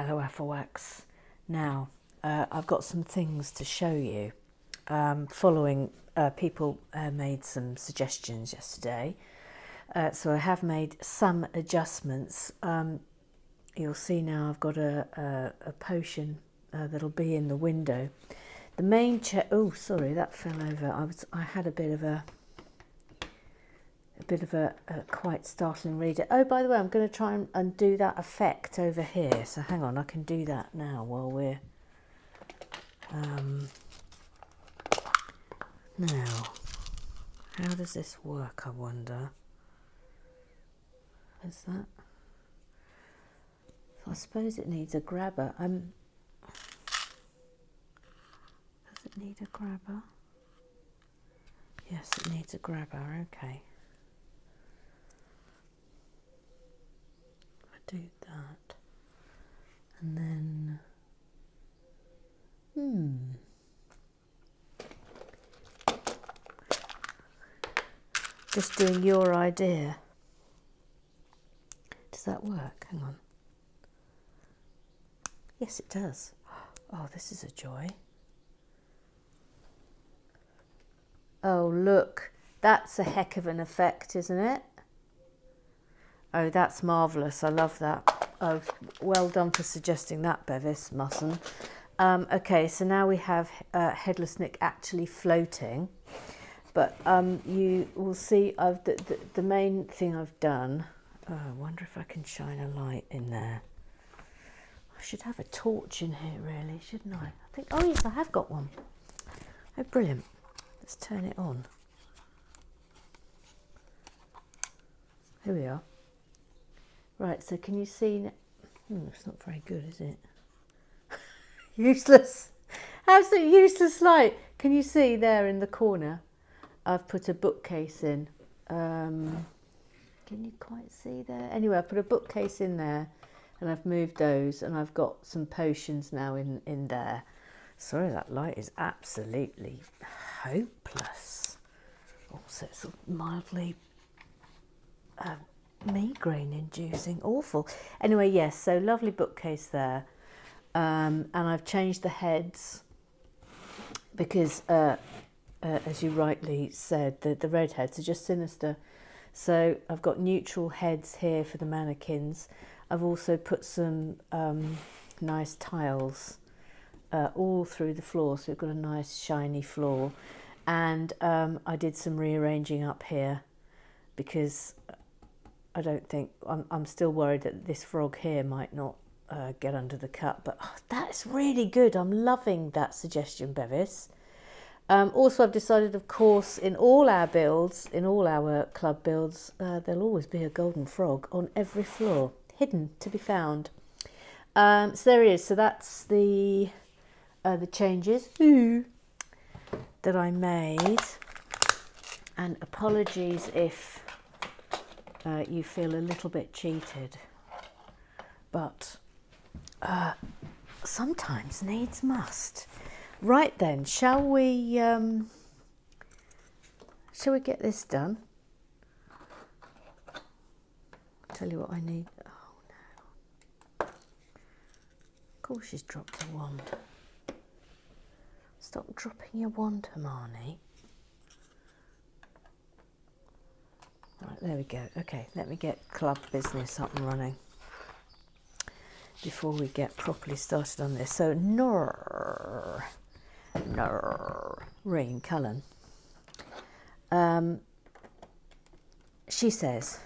Hello Afterwax. Now, I've got some things to show you. Following people made some suggestions yesterday, so I have made some adjustments. You'll see now I've got a potion that'll be in the window. The main oh sorry, that fell over. I had a bit of a quite startling reader. Oh, by the way, I'm going to try and undo that effect over here. So hang on, I can do that now while we're now. How does this work, I wonder? Is that? I suppose it needs a grabber. Does it need a grabber? Yes, it needs a grabber. Okay. Do that, and then just doing your idea. Does that work? Hang on. Yes, it does. Oh, this is a joy. Oh, look, that's a heck of an effect, isn't it? Oh, that's marvellous. I love that. Oh, well done for suggesting that, Bevis Musson. Okay, so now we have Headless Nick actually floating. But you will see the main thing I've done. Oh, I wonder if I can shine a light in there. I should have a torch in here, really, shouldn't I? I think, oh yes, I have got one. Oh, brilliant. Let's turn it on. Here we are. Right, so can you see? It's not very good, is it? Useless. Absolutely useless light. Can you see there in the corner? I've put a bookcase in. Can you quite see there? Anyway, I've put a bookcase in there and I've moved those and I've got some potions now in there. Sorry, that light is absolutely hopeless. Also, it's sort of mildly migraine inducing, awful. Anyway, yes, so lovely bookcase there, and I've changed the heads because as you rightly said, the red heads are just sinister, so I've got neutral heads here for the mannequins. I've also put some nice tiles all through the floor, so we've got a nice shiny floor, and I did some rearranging up here because I don't think, I'm still worried that this frog here might not get under the cut, but that's really good. I'm loving that suggestion, Bevis. Also, I've decided, of course, in all our builds, in all our club builds, there'll always be a golden frog on every floor, hidden to be found. So there he is. So that's the changes that I made. And apologies if you feel a little bit cheated, but sometimes needs must. Right then, shall we get this done? Tell you what I need. Oh no! Of course she's dropped the wand. Stop dropping your wand, Hermione. Right, there we go. Okay, let me get club business up and running before we get properly started on this. So, Rain Cullen. She says,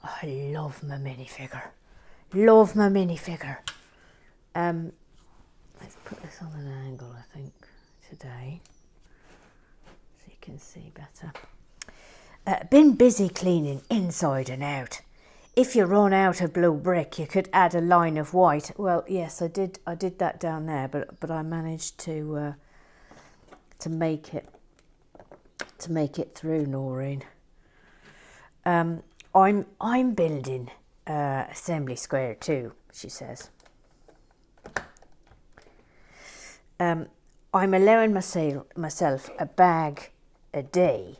oh, I love my minifigure. Love my minifigure. Let's put this on an angle, I think, today, so you can see better. Been busy cleaning inside and out. If you run out of blue brick, you could add a line of white. Well, yes, I did that down there, but I managed to make it through, Noreen. I'm building Assembly Square too, she says. I'm allowing myself a bag a day.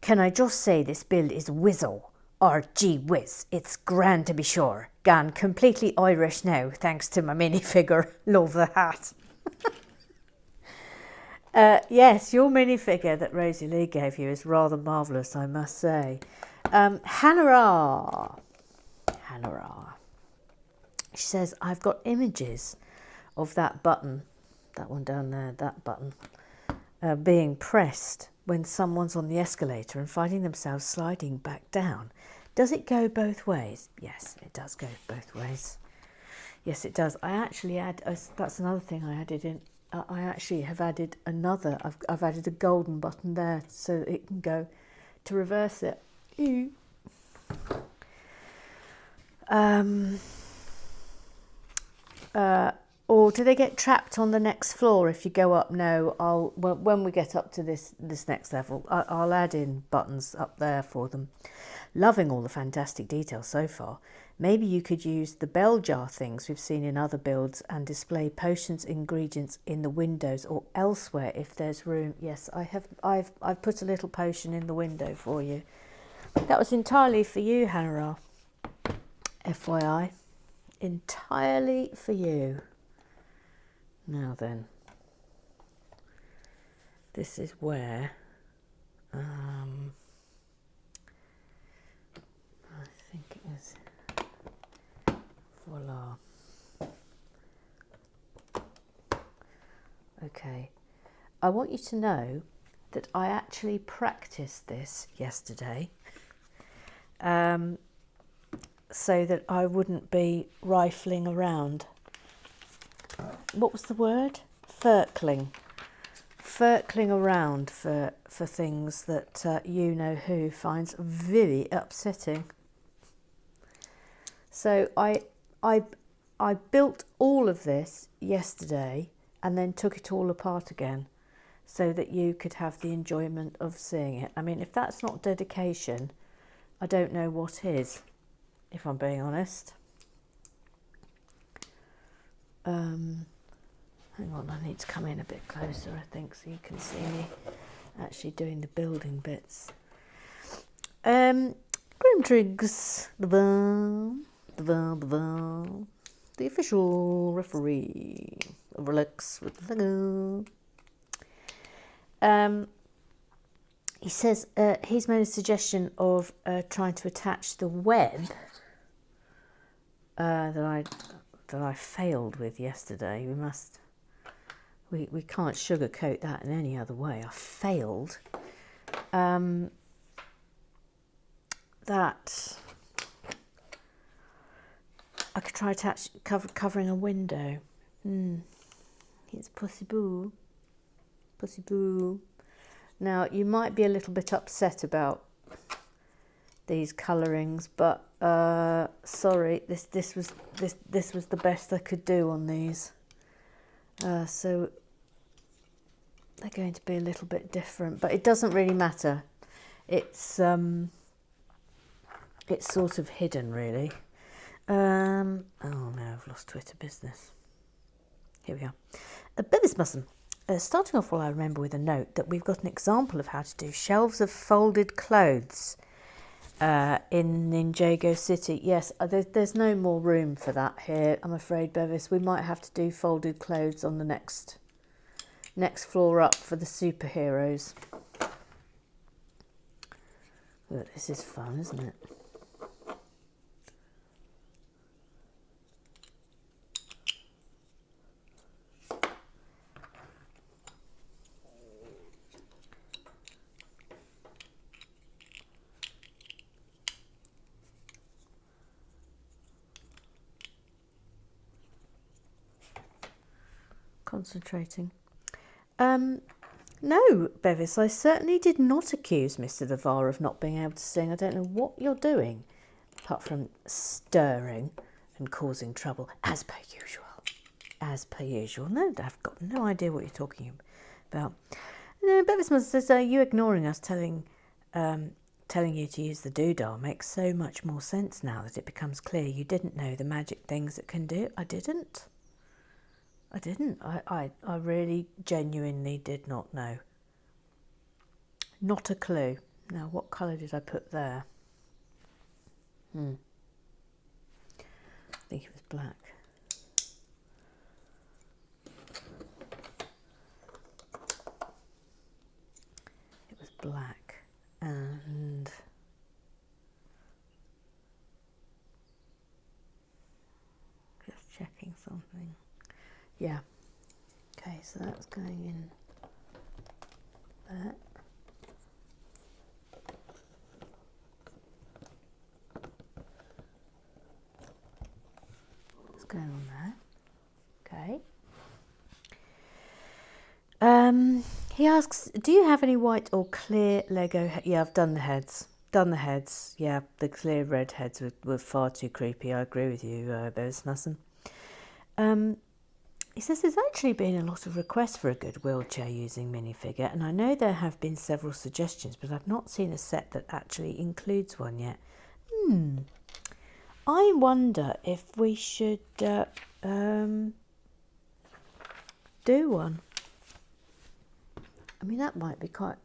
Can I just say this build is whizzle? or gee whiz, it's grand to be sure. Gone completely Irish now, thanks to my minifigure. Love the hat. Yes, your minifigure that Rosie Lee gave you is rather marvellous, I must say. Hannah. She says, I've got images of that button, that one down there, that button, being pressed when someone's on the escalator and finding themselves sliding back down. Does it go both ways? Yes, it does go both ways. Yes, it does. I actually that's another thing I added in. I actually have added another. I've added a golden button there so that it can go to reverse it. Or do they get trapped on the next floor if you go up? No, when we get up to this next level, I'll add in buttons up there for them. Loving all the fantastic details so far. Maybe you could use the bell jar things we've seen in other builds and display potions ingredients in the windows or elsewhere if there's room. Yes, I've put a little potion in the window for you. That was entirely for you, Hannah. FYI, entirely for you. Now then, this is where I think it is. Voila. Okay, I want you to know that I actually practiced this yesterday so that I wouldn't be rifling around. What was the word? Furkling around for things that you know who finds very upsetting. So I built all of this yesterday and then took it all apart again so that you could have the enjoyment of seeing it. I mean, if that's not dedication, I don't know what is, if I'm being honest. Hang on, I need to come in a bit closer, I think, so you can see me actually doing the building bits. Grimtriggs, the official referee of Relax with Lego. He says he's made a suggestion of trying to attach the web that I failed with yesterday. We can't sugarcoat that in any other way. I failed. That I could try covering a window. It's possible. Now you might be a little bit upset about these colourings, but sorry, this was the best I could do on these. So they're going to be a little bit different, but it doesn't really matter. It's sort of hidden, really. Oh no, I've lost Twitter business. Here we are. Bevis Musson. Starting off, I remember with a note that we've got an example of how to do shelves of folded clothes in Ninjago City. Yes, there's no more room for that here, I'm afraid, Bevis. We might have to do folded clothes on the next floor up for the superheroes. But this is fun, isn't it? Concentrating. No, Bevis, I certainly did not accuse Mr. Devar of not being able to sing. I don't know what you're doing, apart from stirring and causing trouble, as per usual. As per usual. No, I've got no idea what you're talking about. No, Bevis says, you ignoring us telling you to use the doodah makes so much more sense now that it becomes clear you didn't know the magic things it can do. I didn't. I really genuinely did not know. Not a clue. Now, what colour did I put there? I think it was black. It was black, and just checking something. Yeah. Okay, so that's going in there. It's going on there. Okay. He asks, do you have any white or clear Lego? Yeah, I've done the heads. Done the heads. Yeah, the clear red heads were far too creepy. I agree with you, Bevis Musson. He says there's actually been a lot of requests for a good wheelchair using minifigure, and I know there have been several suggestions, but I've not seen a set that actually includes one yet. I wonder if we should do one. I mean, that might be quite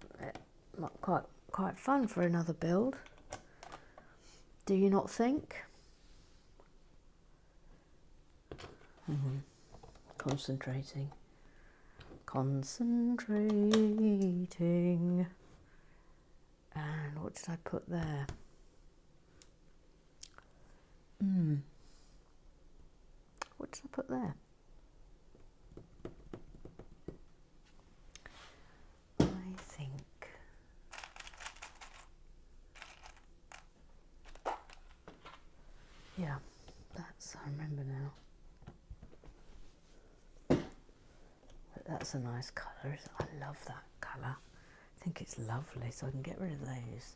fun for another build. Do you not think? Concentrating. And what did I put there? What did I put there? I think yeah, that's, I remember now. That's a nice colour, isn't it? I love that colour. I think it's lovely, so I can get rid of those.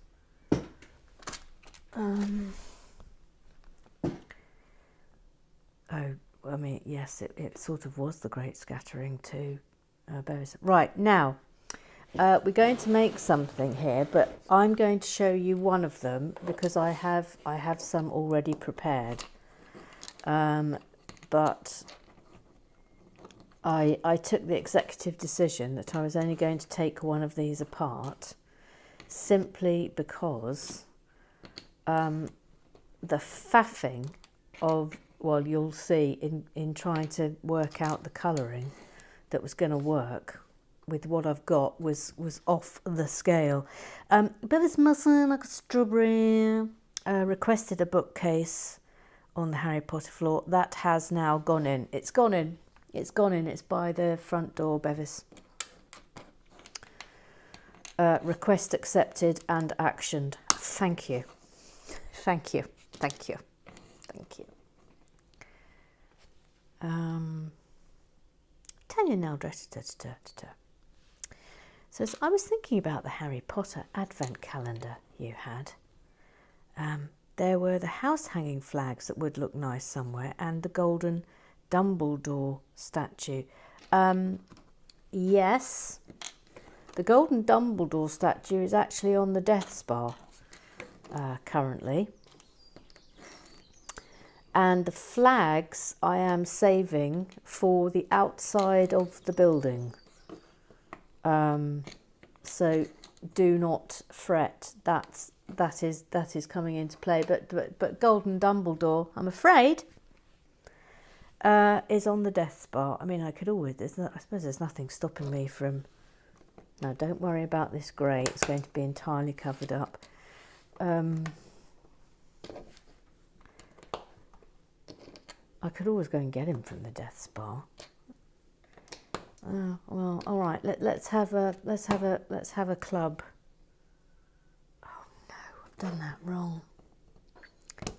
Oh, I mean, yes, it sort of was the Great Scattering too. Right, now, we're going to make something here, but I'm going to show you one of them because I have some already prepared. But I took the executive decision that I was only going to take one of these apart simply because the faffing of, well, you'll see in trying to work out the colouring that was going to work with what I've got was off the scale. Bevis Musson, like a strawberry, requested a bookcase on the Harry Potter floor. That has now gone in. It's gone in. It's gone in. It's by the front door, Bevis. Request accepted and actioned. Thank you. Thank you. Thank you. Thank you. Tanya Neldretta says, I was thinking about the Harry Potter advent calendar you had. There were the house hanging flags that would look nice somewhere and the golden Dumbledore statue. Yes, the golden Dumbledore statue is actually on the Death Bar currently. And the flags I am saving for the outside of the building. So do not fret. That is coming into play. But Golden Dumbledore, I'm afraid, is on the Death Bar. I mean, I could always. I suppose there's nothing stopping me from. No, don't worry about this grey. It's going to be entirely covered up. I could always go and get him from the Death Spa. Well, all right. Let's have a club. Oh no, I've done that wrong.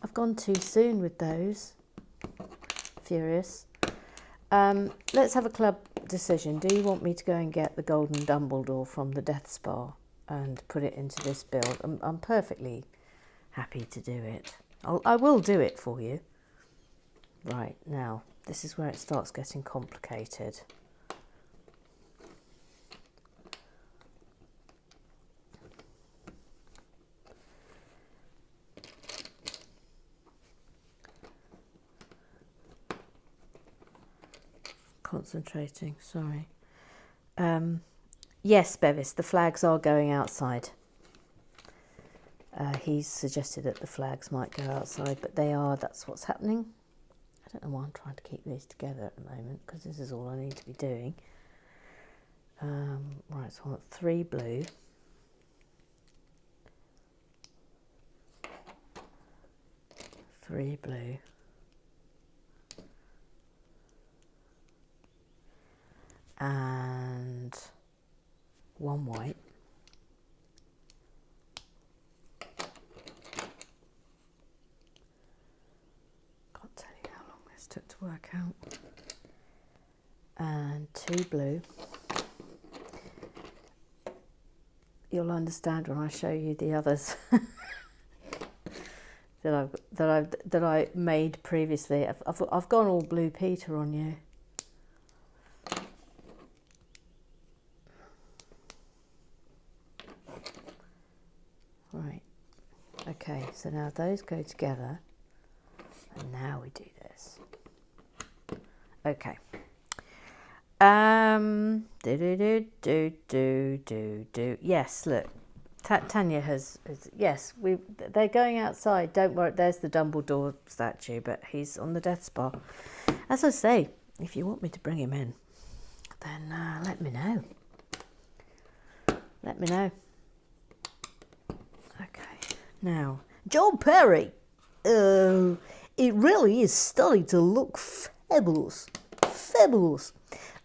I've gone too soon with those. Furious. Let's have a club decision. Do you want me to go and get the Golden Dumbledore from the Death Spa and put it into this build? I'm perfectly happy to do it. I will do it for you. Right, now, this is where it starts getting complicated. Concentrating, sorry. Yes, Bevis, the flags are going outside. He's suggested that the flags might go outside, but they are, that's what's happening. I don't know why I'm trying to keep these together at the moment, because this is all I need to be doing. Right, so I want 3 blue. Three blue. And 1 white. Can't tell you how long this took to work out. And 2 blue. You'll understand when I show you the others that I made previously. I've gone all Blue Peter on you. Right. Okay. So now those go together, and now we do this. Okay. Yes, look, Tanya has yes, they're going outside. Don't worry, there's the Dumbledore statue, but he's on the death spot. As I say, if you want me to bring him in, then let me know. Let me know. Okay, now John Perry. Oh, it really is starting to look fabulous. Fabulous.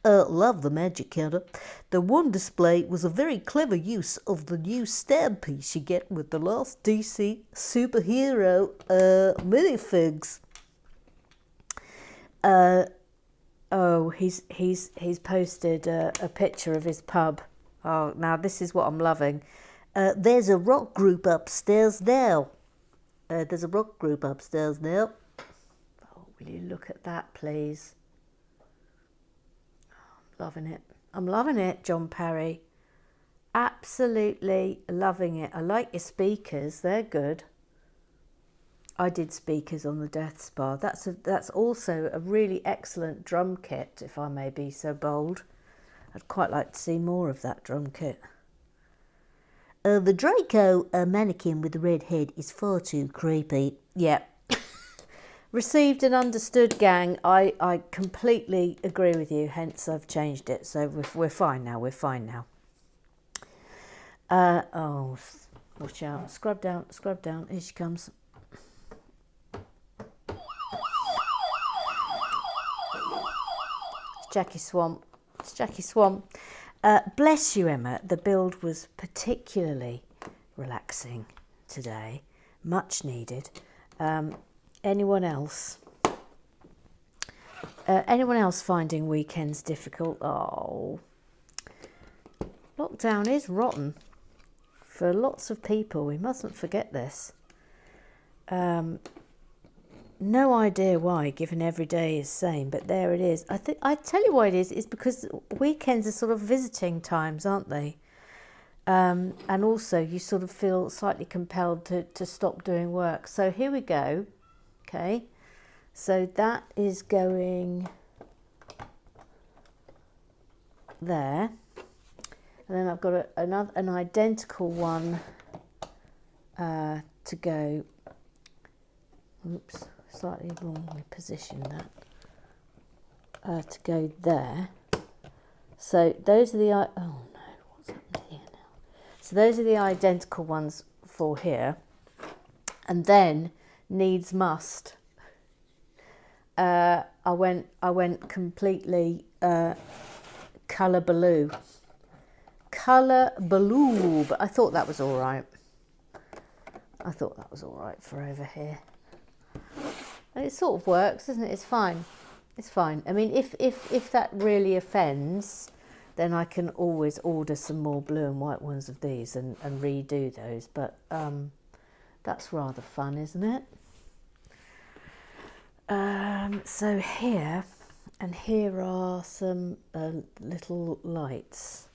Love the magic counter. The one display was a very clever use of the new stab piece you get with the last DC superhero minifigs. Oh, he's posted a picture of his pub. Oh, now this is what I'm loving. There's a rock group upstairs now. There's a rock group upstairs now. Oh, will you look at that, please? Loving it. I'm loving it, John Perry. Absolutely loving it. I like your speakers. They're good. I did speakers on the Death Spa. That's also a really excellent drum kit, if I may be so bold. I'd quite like to see more of that drum kit. The Draco mannequin with the red head is far too creepy. Yeah. Received and understood, gang. I completely agree with you, hence I've changed it. So we're fine now, we're fine now. Oh, watch out. Scrub down, here she comes. It's Jackie Swamp. It's Jackie Swamp. Bless you, Emma. The build was particularly relaxing today. Much needed. Anyone else? Anyone else finding weekends difficult? Oh, lockdown is rotten for lots of people. We mustn't forget this. No idea why, given every day is same, but there it is. I tell you why it is. It's because weekends are sort of visiting times, aren't they? And also you sort of feel slightly compelled to stop doing work. So here we go. Okay, so that is going there, and then I've got an identical one to go. Oops, slightly wrongly positioned that to go there. So those are the oh no, what's happened here now? So those are the identical ones for here, and then needs must. I went completely colour blue, but I thought that was all right. I thought that was all right for over here, and it sort of works, doesn't it? It's fine. It's fine. I mean, if that really offends, then I can always order some more blue and white ones of these and redo those. But that's rather fun, isn't it? So here, and here are some little lights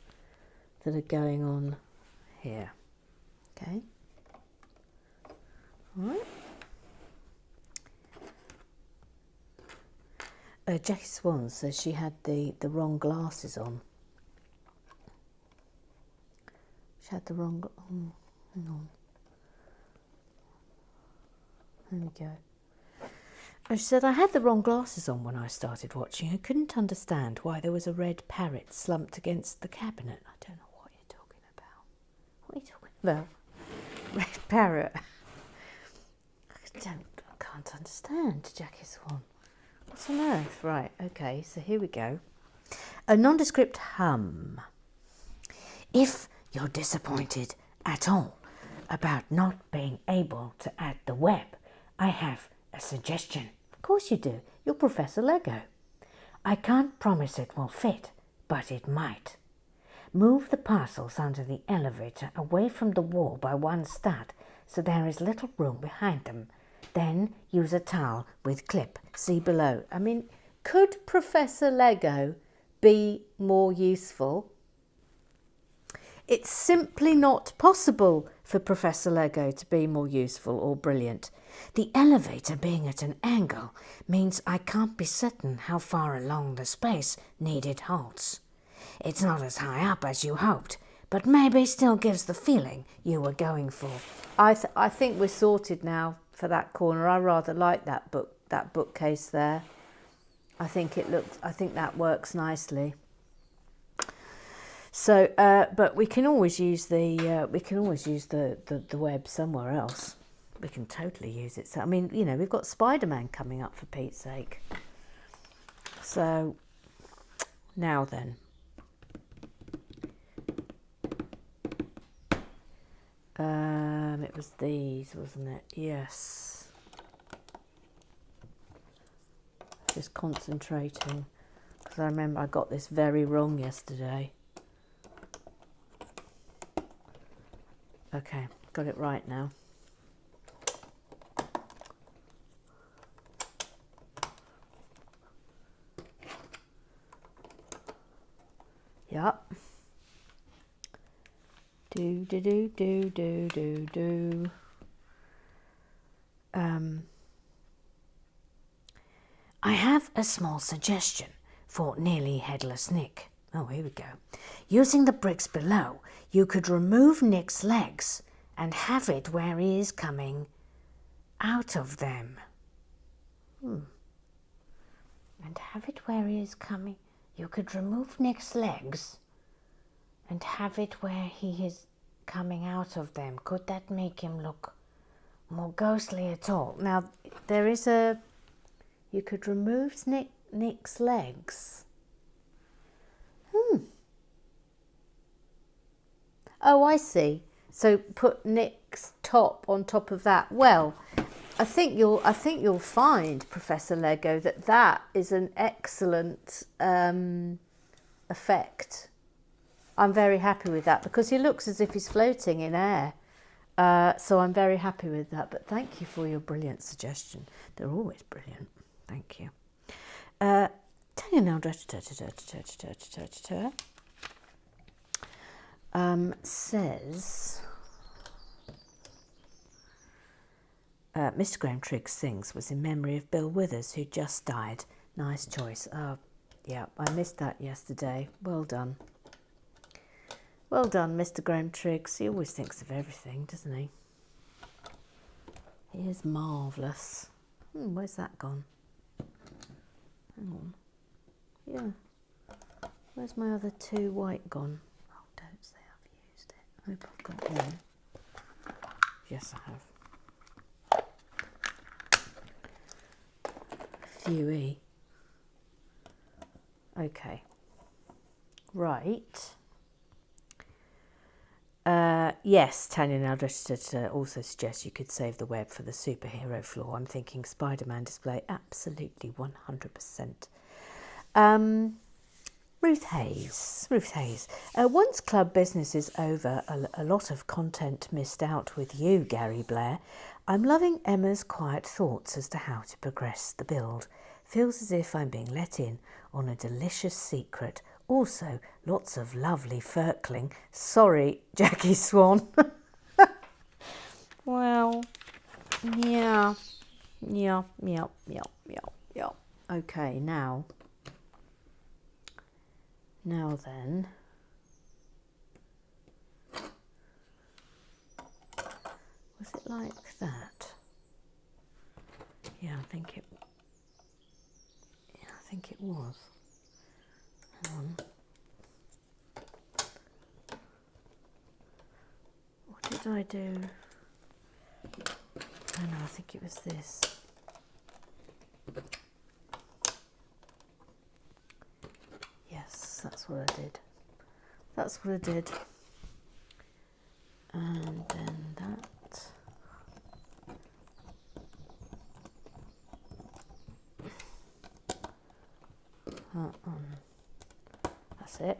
that are going on here. Okay. All right. Jackie Swan says she had the wrong glasses on. She had the wrong... Oh, hang on. There we go. And she said, I had the wrong glasses on when I started watching. I couldn't understand why there was a red parrot slumped against the cabinet. I don't know what you're talking about. What are you talking about? Red parrot. I can't understand, Jackie Swan. What on earth? Right, okay, so here we go. A nondescript hum. If you're disappointed at all about not being able to add the web, I have a suggestion. Of course you do. You're Professor Lego. I can't promise it will fit, but it might. Move the parcels under the elevator away from the wall by one stud so there is little room behind them. Then use a towel with clip. See below. I mean, could Professor Lego be more useful? It's simply not possible for Professor Lego to be more useful or brilliant. The elevator being at an angle means I can't be certain how far along the space needed halts. It's not as high up as you hoped, but maybe still gives the feeling you were going for. I think we're sorted now for that corner. I rather like that bookcase there. I think that works nicely. So, but we can always use the web somewhere else. We can totally use it. So, I mean, you know, we've got Spider-Man coming up for Pete's sake. So, now then. It was these, wasn't it? Yes. Just concentrating, because I remember I got this very wrong yesterday. Okay, got it right now. Yep. Do. I have a small suggestion for Nearly Headless Nick. Oh, here we go. Using the bricks below, you could remove Nick's legs and have it where he is coming out of them. And have it where he is coming. You could remove Nick's legs and have it where he is coming out of them. Could that make him look more ghostly at all? Now, there is a... You could remove Nick's legs. Oh, I see. So put Nick's top on top of that. Well, I think you'll find, Professor Lego, that is an excellent effect. I'm very happy with that because he looks as if he's floating in air. So I'm very happy with that. But thank you for your brilliant suggestion. They're always brilliant. Thank you. Tanya says, Mr. Graham Triggs Sings was in memory of Bill Withers, who just died. Nice choice. Oh, yeah, I missed that yesterday. Well done. Well done, Mr. Graham Triggs. He always thinks of everything, doesn't he? He is marvellous. Where's that gone? Hang on. Yeah. Where's my other two white gone? Oh, don't say I've used it. I hope I've got one. Yes, I have. Phew-y. Okay. Right. Yes, Tanya now also suggests you could save the web for the superhero floor. I'm thinking Spider-Man display, absolutely 100%. Ruth Hayes. Once club business is over, a lot of content missed out with you, Gary Blair. I'm loving Emma's quiet thoughts as to how to progress the build. Feels as if I'm being let in on a delicious secret. Also, lots of lovely furkling. Sorry, Jackie Swan. Well, yeah. Okay, now then. Was it like that? Yeah, I think it was. Hang on. What did I do? Oh no, I think it was this. Yes, that's what I did. That's what I did. And then that. That's it.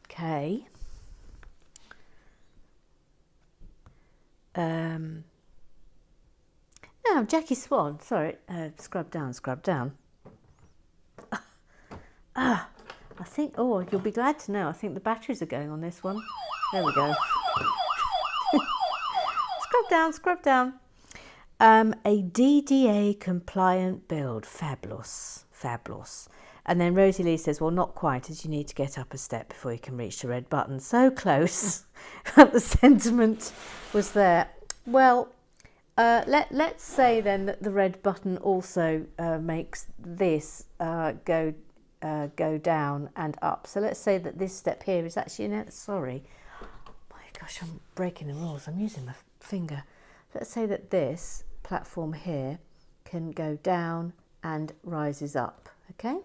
Okay. Now, Jackie Swan. Sorry, scrub down. I think, oh, you'll be glad to know, I think the batteries are going on this one. There we go. Scrub down. A DDA compliant build, fabulous. And then Rosie Lee says, well, not quite, as you need to get up a step before you can reach the red button. So close, but the sentiment was there. Well, let's say then that the red button also makes this go down and up. So let's say that this step here is actually, sorry, my gosh, I'm breaking the rules. I'm using my finger. Let's say that this platform here can go down and rises up, okay?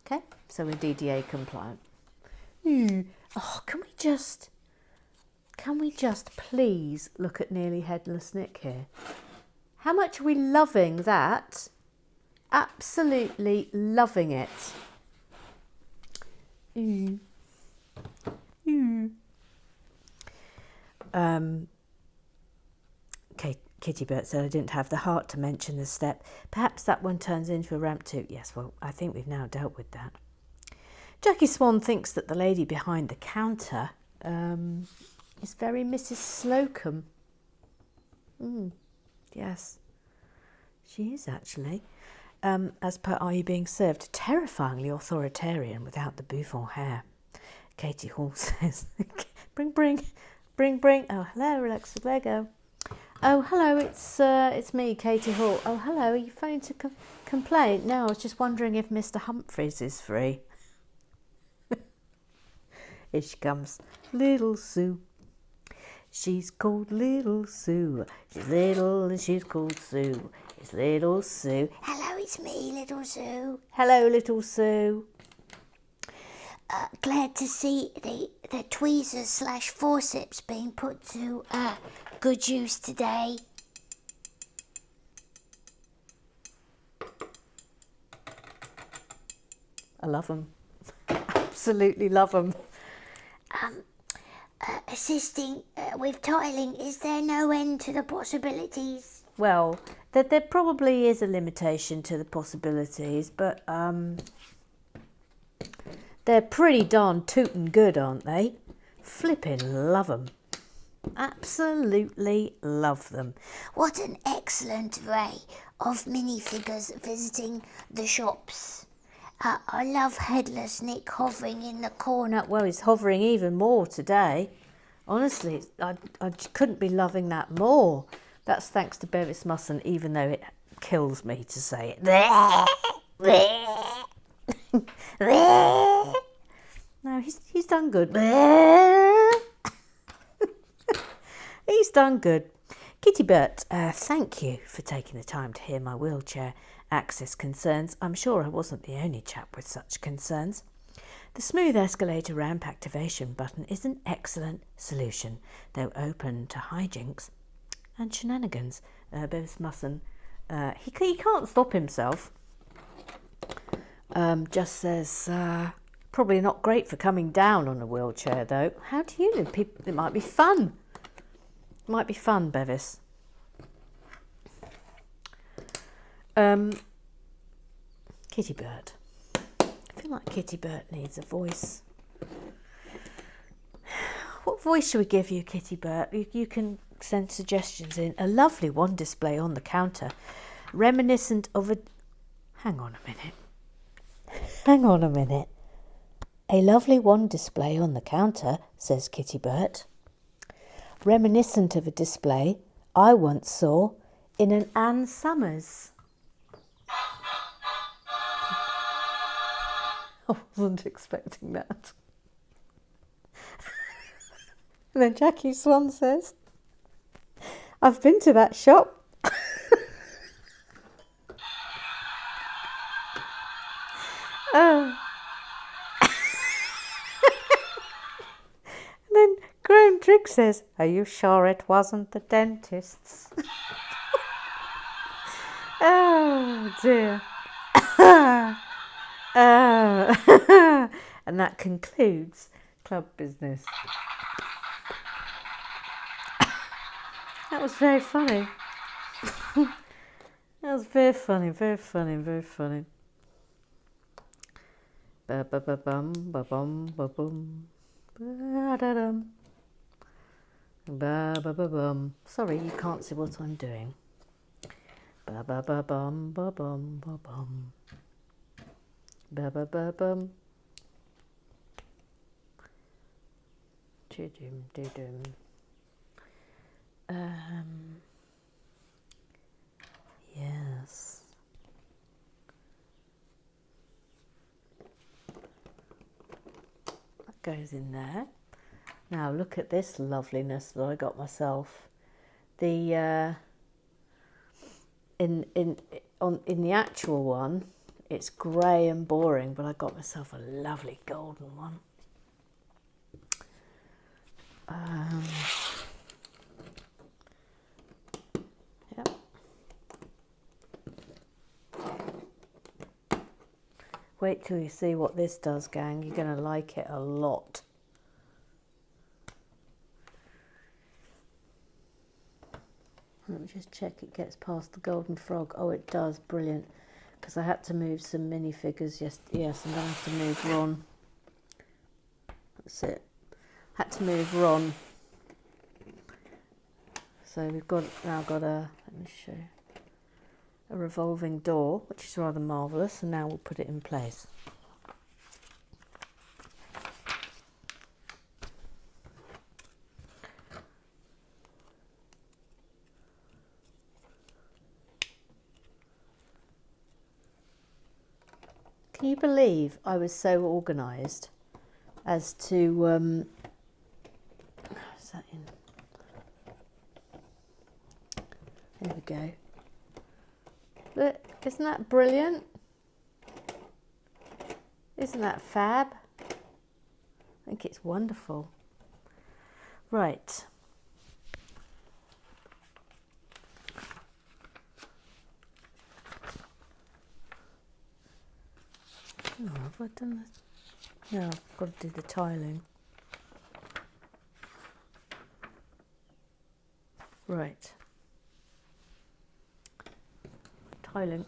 Okay, so we're DDA compliant. Oh, can we just please look at Nearly Headless Nick here? How much are we loving that? Absolutely loving it. Okay, Kitty Bert said I didn't have the heart to mention the step. Perhaps that one turns into a ramp too. Yes, well, I think we've now dealt with that. Jackie Swan thinks that the lady behind the counter is very Mrs. Slocum. Yes, she is actually. As per Are You Being Served, terrifyingly authoritarian without the bouffant hair. Katie Hall says, bring. Oh, hello, Alexa Lego. Oh, hello, it's me, Katie Hall. Oh, hello, are you phoning to complain? No, I was just wondering if Mr. Humphreys is free. Here she comes, Little Sue. She's called Little Sue. She's little and she's called Sue. It's Little Sue. Hello, it's me, Little Sue. Hello, Little Sue. Glad to see the tweezers / forceps being put to good use today. I love them. Absolutely love them. Assisting with tiling, is there no end to the possibilities? Well, there probably is a limitation to the possibilities, but they're pretty darn tootin' good, aren't they? Flippin' love them. Absolutely love them. What an excellent array of minifigures visiting the shops. I love Headless Nick hovering in the corner. Well, he's hovering even more today. Honestly, I couldn't be loving that more. That's thanks to Bevis Musson, even though it kills me to say it. No, he's done good. He's done good. Kitty Bert, thank you for taking the time to hear my wheelchair access concerns. I'm sure I wasn't the only chap with such concerns. The smooth escalator ramp activation button is an excellent solution, though open to hijinks and shenanigans. Bevis Musson, he can't stop himself. Just says, probably not great for coming down on a wheelchair, though. How do you know? It might be fun. It might be fun, Bevis. Kitty Bert. I feel like Kitty Bert needs a voice. What voice should we give you, Kitty Bert? You can send suggestions in. A lovely wand display on the counter, reminiscent of a... Hang on a minute. A lovely wand display on the counter, says Kitty Bert. reminiscent of a display I once saw in an Ann Summers. I wasn't expecting that. And then Jackie Swan says, I've been to that shop. Oh. And then Graham Trigg says, are you sure it wasn't the dentist's? Oh dear. And that concludes Club Business. That was very funny. That was very funny, very funny, very funny. Ba ba ba bum ba bum ba bum ba da dum ba ba ba bum. Sorry, you can't see what I'm doing. Ba ba ba bum ba bum ba bum ba ba ba bum. Doo-dum, doo-dum. Yes. That goes in there. Now look at this loveliness that I got myself. The in the actual one, it's grey and boring, but I got myself a lovely golden one. Yep. Wait till you see what this does, gang. You're going to like it a lot. Let me just check it gets past the golden frog. Oh, it does. Brilliant. Because I had to move some minifigures. Yes, I'm going to have to move Ron. That's it. Had to move Ron. So we've now got a, let me show you, a revolving door, which is rather marvellous, and now we'll put it in place. Can you believe I was so organised as to, is that in? There we go. Look, isn't that brilliant? Isn't that fab? I think it's wonderful. Right. Oh, have I done this? No, I've got to do the tiling. Right. Tiling.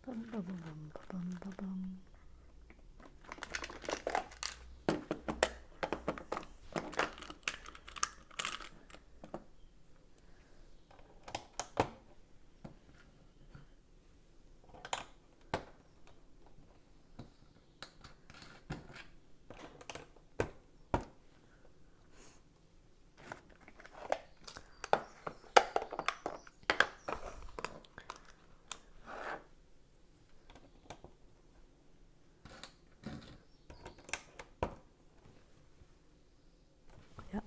Bum, bum, bum, bum, bum, bum. Yep.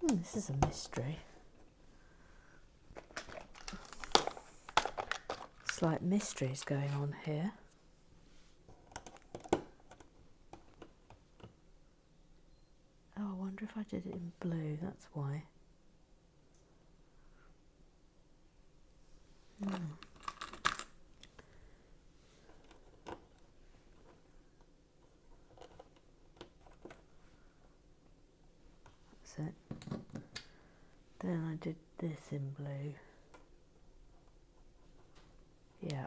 This is a mystery. Slight mysteries going on here. Oh, I wonder if I did it in blue, that's why. it. Then I did this in blue. Yeah.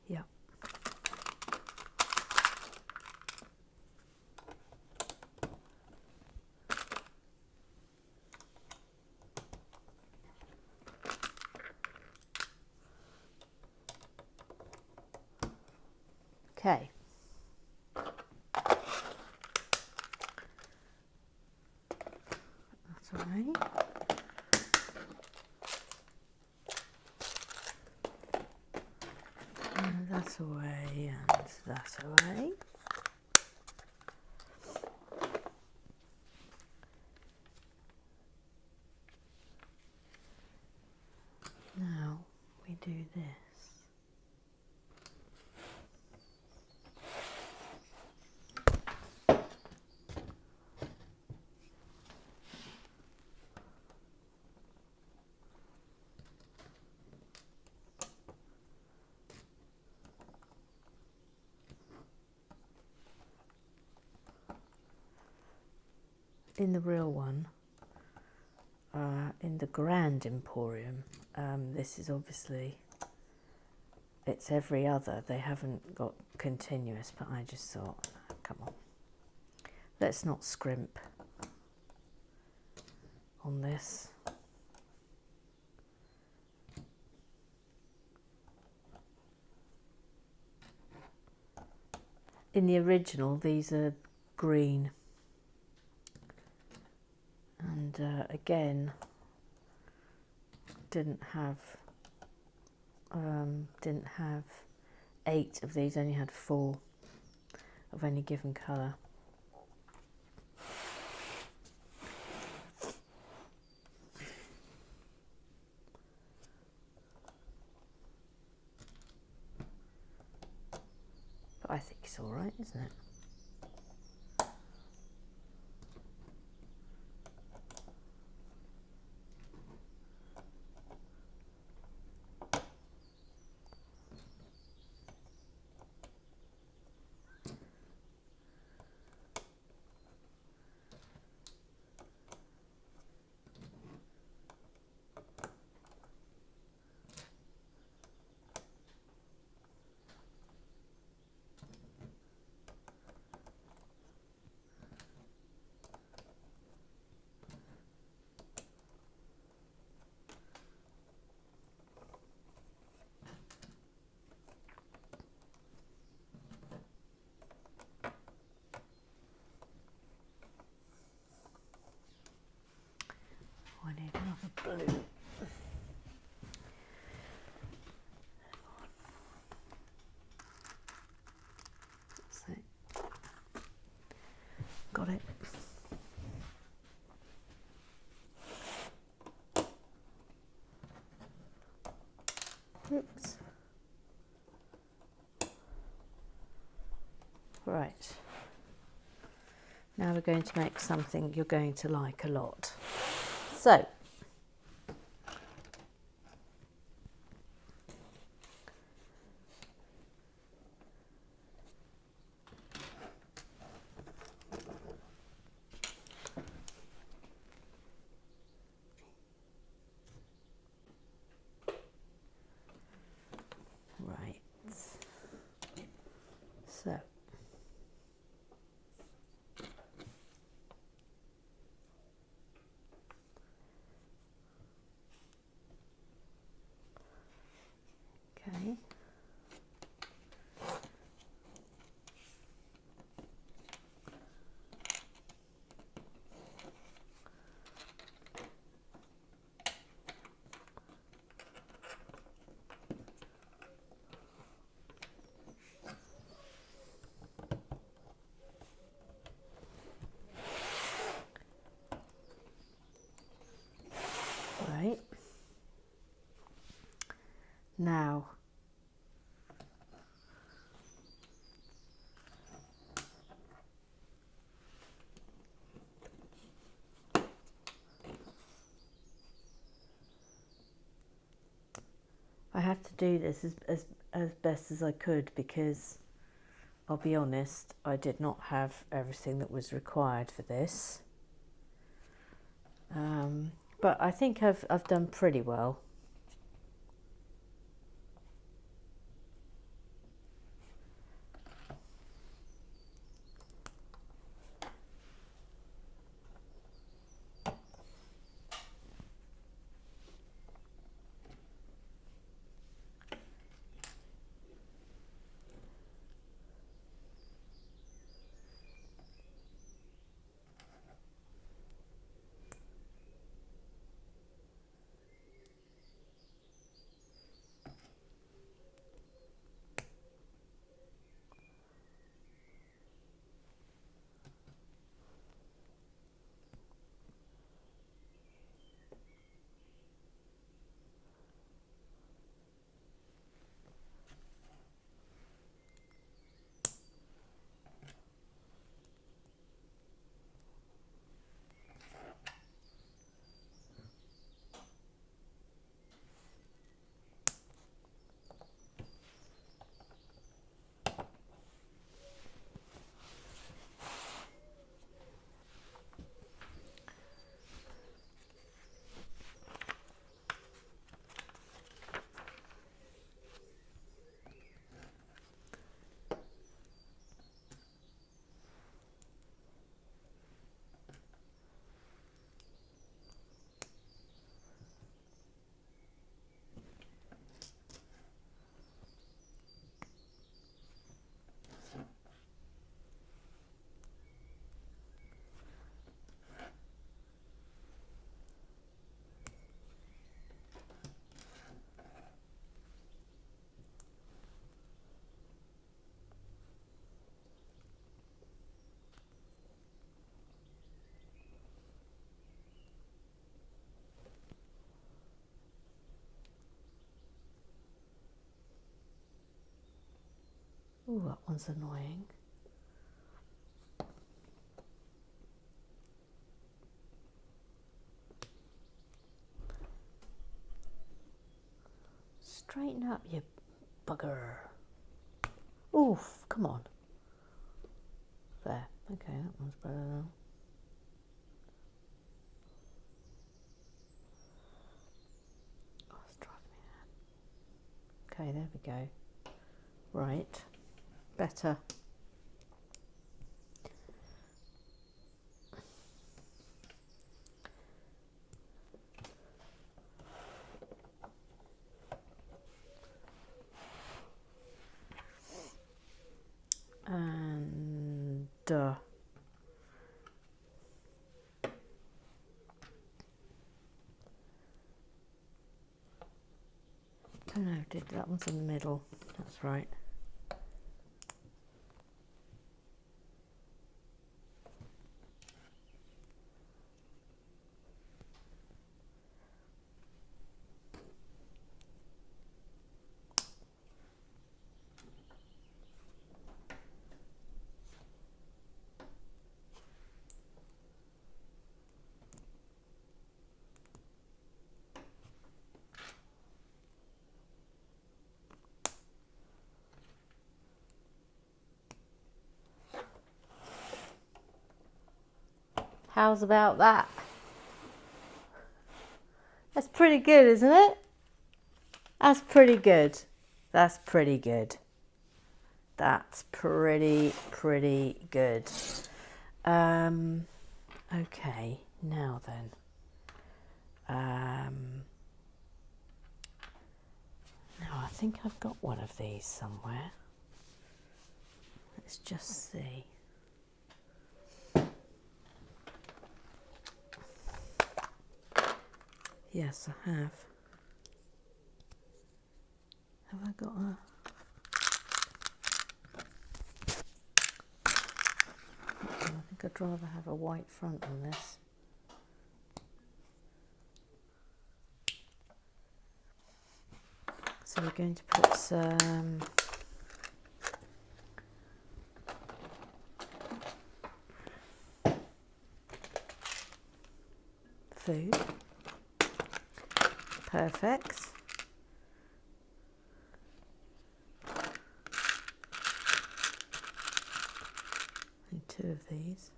Yeah. Okay. That's all right. And that's away, and that's away. Now we do this. In the real one, in the Grand Emporium, this is obviously, it's every other. They haven't got continuous, but I just thought, come on, let's not scrimp on this. In the original, these are green. And again, didn't have 8 of these, only had 4 of any given colour. But I think it's all right, isn't it? I need another blue. So, got it. Oops. Right. Now we're going to make something you're going to like a lot. So, right. So, okay. Right. Now, have to do this as best as I could, because I'll be honest, I did not have everything that was required for this. But I think I've done pretty well. Ooh, that one's annoying. Straighten up, you bugger. Oof, come on. There. Okay, that one's better now. Oh, it's driving me mad. Okay, there we go. Right. Better. And oh no, that one's in the middle. That's right. How's about that? That's pretty good, isn't it? That's pretty good. That's pretty good. That's pretty good. Okay, now then. Now I think I've got one of these somewhere. Let's just see. Yes, I have. Have I got a... I think I'd rather have a white front on this. So we're going to put some food. Perfect. of these.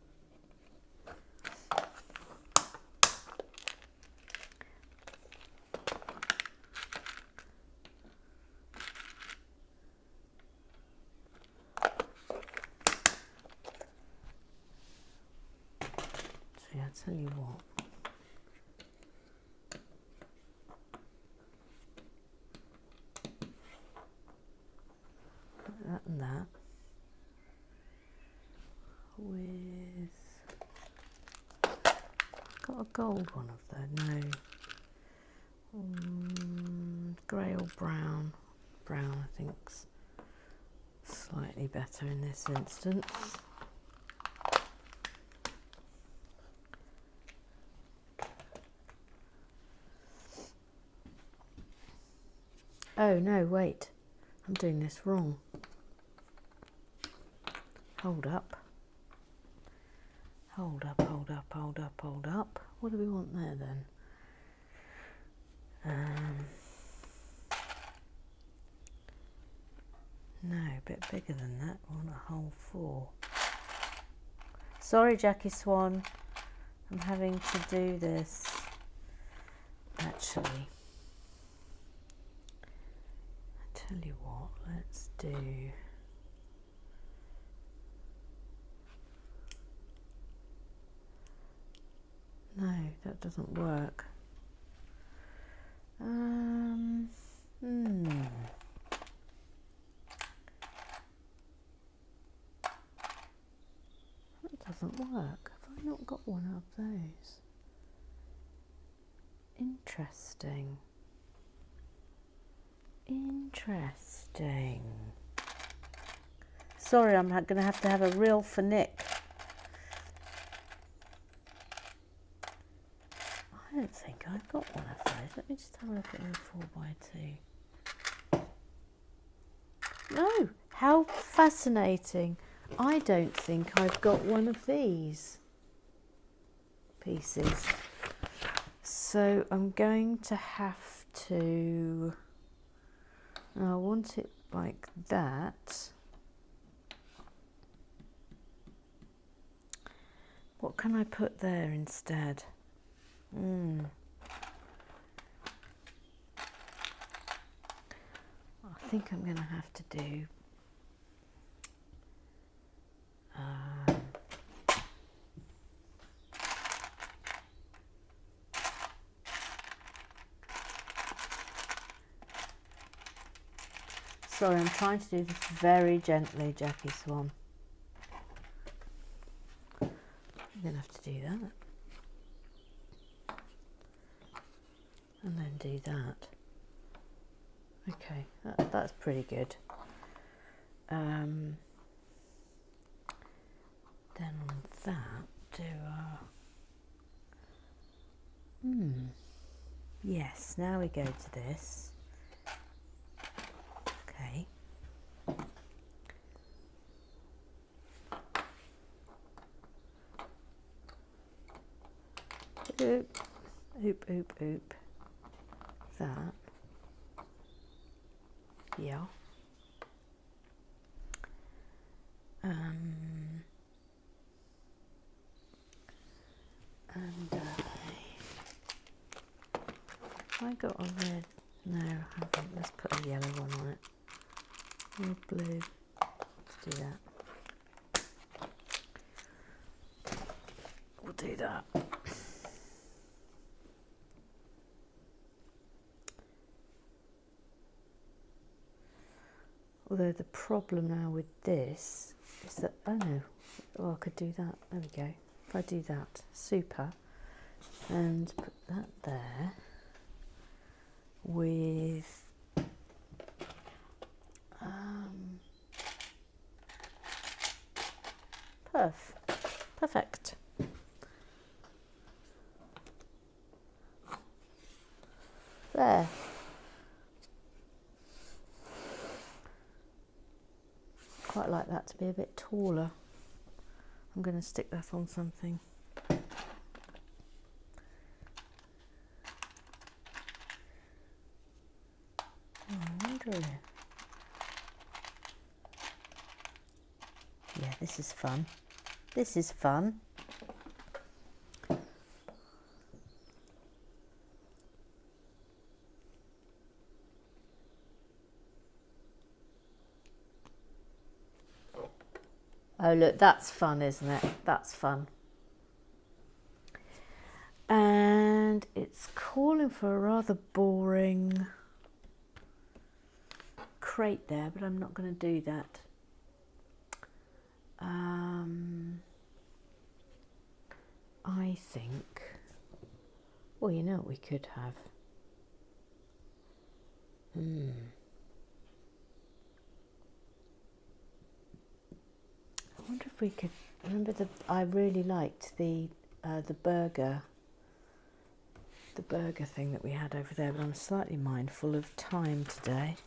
See, I'll tell you what. That and that. With, got a gold one of that, no, grey or brown, I think's slightly better in this instance. Oh no, wait, I'm doing this wrong. Hold up. Hold up, hold up, hold up, hold up. What do we want there then? No, a bit bigger than that. We want a whole 4. Sorry, Jackie Swan. I'm having to do this. Actually, I tell you what, let's do... No, that doesn't work. That doesn't work. Have I not got one of those? Interesting. Interesting. Sorry, I'm going to have a reel for Nick. I don't think I've got one of those. Let me just have a look at the 4x2. No, how fascinating. I don't think I've got one of these pieces. So I'm going to have to... I want it like that. What can I put there instead? I think I'm going to have to do sorry, I'm trying to do this very gently, Jackie Swan. I'm going to have to do that. And then do that. Okay, that's pretty good. Then on that, do yes, now we go to this. Okay. Oop, oop, oop, oop. That. Yeah. And I got a red. No, I haven't. Let's put a yellow one on it. Or blue. Let's do that. We'll do that. Although the problem now with this is that, oh no, I could do that. There we go. If I do that, super, and put that there with perfect. There. Quite like that to be a bit taller. I'm going to stick that on something. I wonder. Yeah, this is fun. This is fun. Oh look, that's fun, isn't it? That's fun. And it's calling for a rather boring crate there, but I'm not going to do that. I think, well, you know what we could have? I wonder if we could, remember I really liked the burger thing that we had over there, but I'm slightly mindful of time today.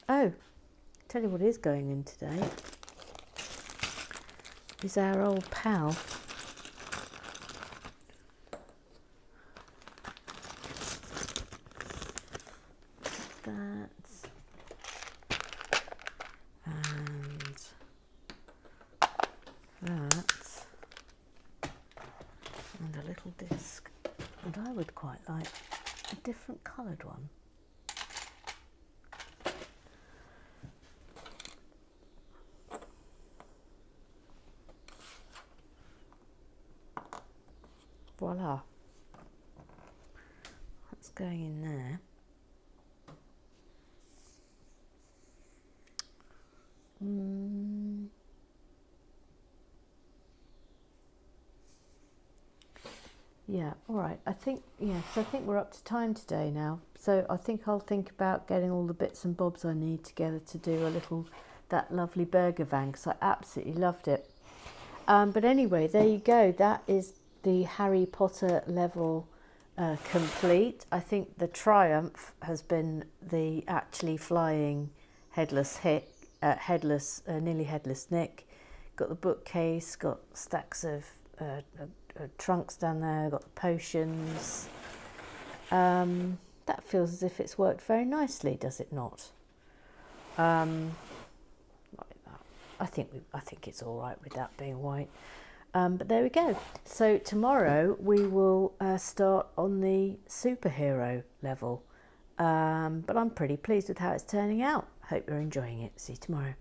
Oh, tell you what is going in today is our old pal. That and that and a little disc, and I would quite like a different coloured one. Voila, that's going in there. Yeah, all right. I think, yes, I think we're up to time today now. So I think I'll think about getting all the bits and bobs I need together to do that lovely burger van, because I absolutely loved it. But anyway, there you go. That is the Harry Potter level complete. I think the triumph has been the actually flying nearly headless Nick. Got the bookcase, got stacks of trunks down there, got the potions. That feels as if it's worked very nicely, does it not? Like that. I think it's all right with that being white. But there we go. So tomorrow we will start on the superhero level. But I'm pretty pleased with how it's turning out. Hope you're enjoying it. See you tomorrow.